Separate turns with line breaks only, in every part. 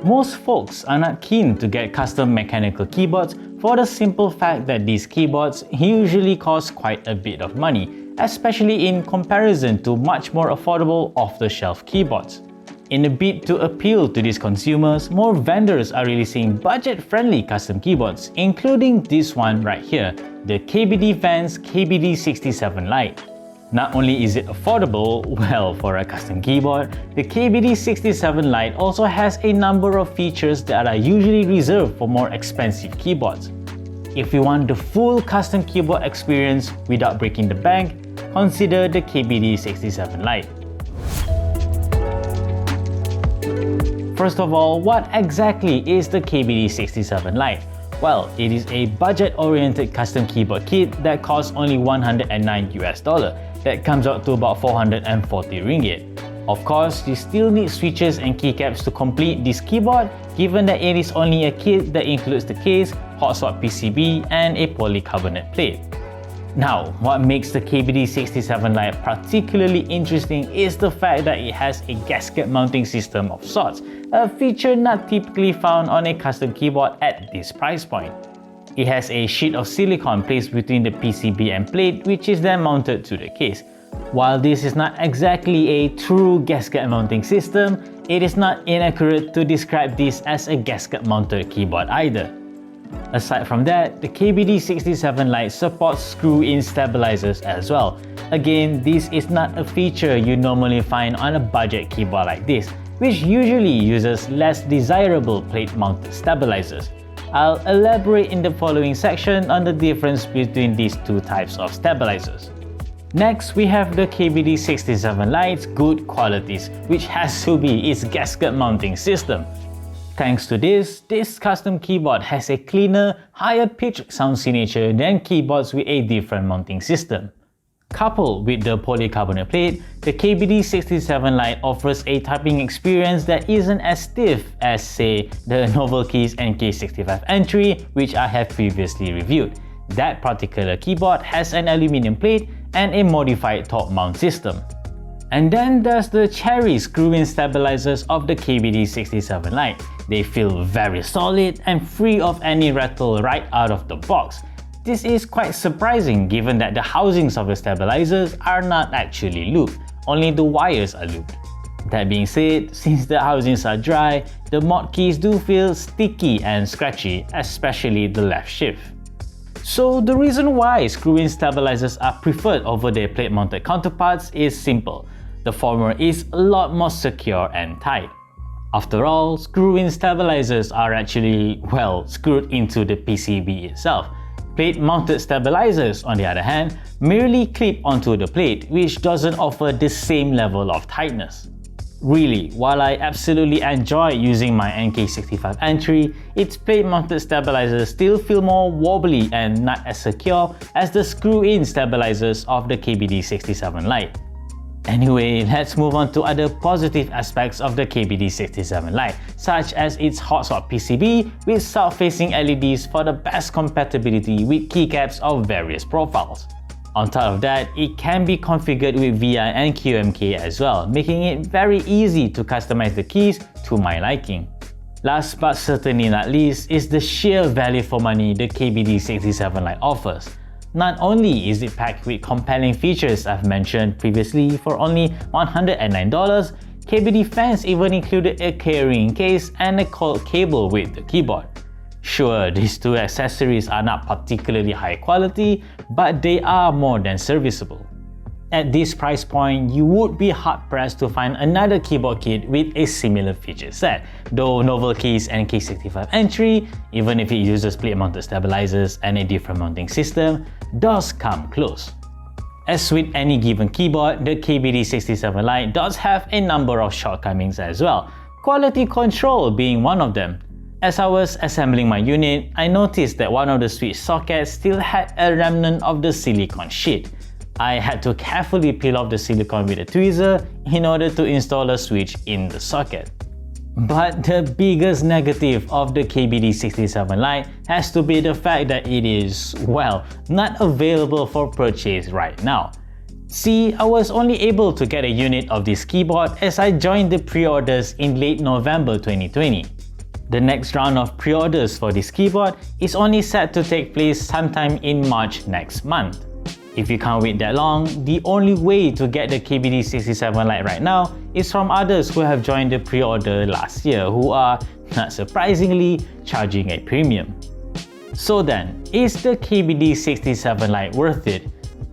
Most folks are not keen to get custom mechanical keyboards for the simple fact that these keyboards usually cost quite a bit of money, especially in comparison to much more affordable off-the-shelf keyboards. In a bid to appeal to these consumers, more vendors are releasing budget-friendly custom keyboards, including this one right here, the KBDfans KBD67 Lite. Not only is it affordable, well, for a custom keyboard, the KBD67 Lite also has a number of features that are usually reserved for more expensive keyboards. If you want the full custom keyboard experience without breaking the bank, consider the KBD67 Lite. First of all, what exactly is the KBD67 Lite? Well, it is a budget-oriented custom keyboard kit that costs only $109 that comes out to about 440 ringgit. Of course, you still need switches and keycaps to complete this keyboard, given that it is only a kit that includes the case, hot swap PCB, and a polycarbonate plate. Now, what makes the KBD67 Lite particularly interesting is the fact that it has a gasket mounting system of sorts, a feature not typically found on a custom keyboard at this price point. It has a sheet of silicone placed between the PCB and plate, which is then mounted to the case. While this is not exactly a true gasket mounting system, it is not inaccurate to describe this as a gasket-mounted keyboard either. Aside from that, the KBD67 Lite supports screw-in stabilizers as well. Again, this is not a feature you normally find on a budget keyboard like this, which usually uses less desirable plate-mounted stabilizers. I'll elaborate in the following section on the difference between these two types of stabilizers. Next, we have the KBD67 Lite's good qualities, which has to be its gasket mounting system. Thanks to this custom keyboard has a cleaner, higher-pitched sound signature than keyboards with a different mounting system. Coupled with the polycarbonate plate, the KBD67 Lite offers a typing experience that isn't as stiff as, say, the NovelKeys NK65 Entry, which I have previously reviewed. That particular keyboard has an aluminum plate and a modified top mount system. And then there's the cherry screw-in stabilizers of the KBD67 Lite. They feel very solid and free of any rattle right out of the box. This is quite surprising given that the housings of the stabilizers are not actually looped, only the wires are looped. That being said, since the housings are dry, the mod keys do feel sticky and scratchy, especially the left shift. So the reason why screw-in stabilizers are preferred over their plate-mounted counterparts is simple. The former is a lot more secure and tight. After all, screw-in stabilizers are actually, well, screwed into the PCB itself. Plate-mounted stabilizers, on the other hand, merely clip onto the plate, which doesn't offer the same level of tightness. Really, while I absolutely enjoy using my NK65 Entry, its plate-mounted stabilizers still feel more wobbly and not as secure as the screw-in stabilizers of the KBD67 Lite. Anyway, let's move on to other positive aspects of the KBD67 Lite, such as its hot swap PCB with south-facing LEDs for the best compatibility with keycaps of various profiles. On top of that, it can be configured with VI and QMK as well, making it very easy to customize the keys to my liking. Last but certainly not least is the sheer value for money the KBD67 Lite offers. Not only is it packed with compelling features I've mentioned previously for only $109, KBD fans even included a carrying case and a cord cable with the keyboard. Sure, these two accessories are not particularly high quality, but they are more than serviceable. At this price point, you would be hard-pressed to find another keyboard kit with a similar feature set, though NovelKeys NK65 Entry, even if it uses plate-mounted stabilizers and a different mounting system, does come close. As with any given keyboard, the KBD67 Lite does have a number of shortcomings as well, quality control being one of them. As I was assembling my unit, I noticed that one of the switch sockets still had a remnant of the silicone sheet. I had to carefully peel off the silicone with a tweezer in order to install a switch in the socket. But the biggest negative of the KBD67 Lite has to be the fact that it is, well, not available for purchase right now. See, I was only able to get a unit of this keyboard as I joined the pre-orders in late November 2020. The next round of pre-orders for this keyboard is only set to take place sometime in March next month. If you can't wait that long, the only way to get the KBD67 Lite right now is from others who have joined the pre-order last year, who are, not surprisingly, charging a premium. So then, is the KBD67 Lite worth it?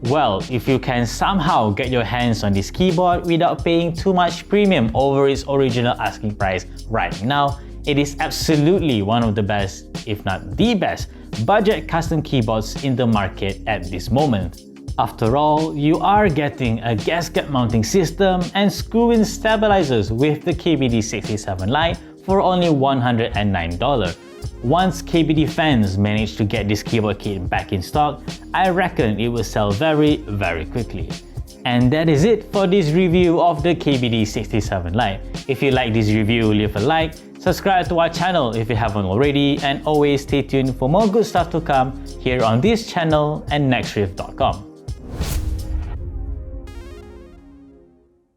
Well, if you can somehow get your hands on this keyboard without paying too much premium over its original asking price right now, it is absolutely one of the best, if not the best, budget custom keyboards in the market at this moment. After all, you are getting a gasket mounting system and screw-in stabilizers with the KBD67 Lite for only $109. Once KBD fans manage to get this keyboard kit back in stock, I reckon it will sell very quickly. And that is it for this review of the KBD67 Lite. If you like this review, leave a like, subscribe to our channel if you haven't already, and always stay tuned for more good stuff to come here on this channel and nextriff.com.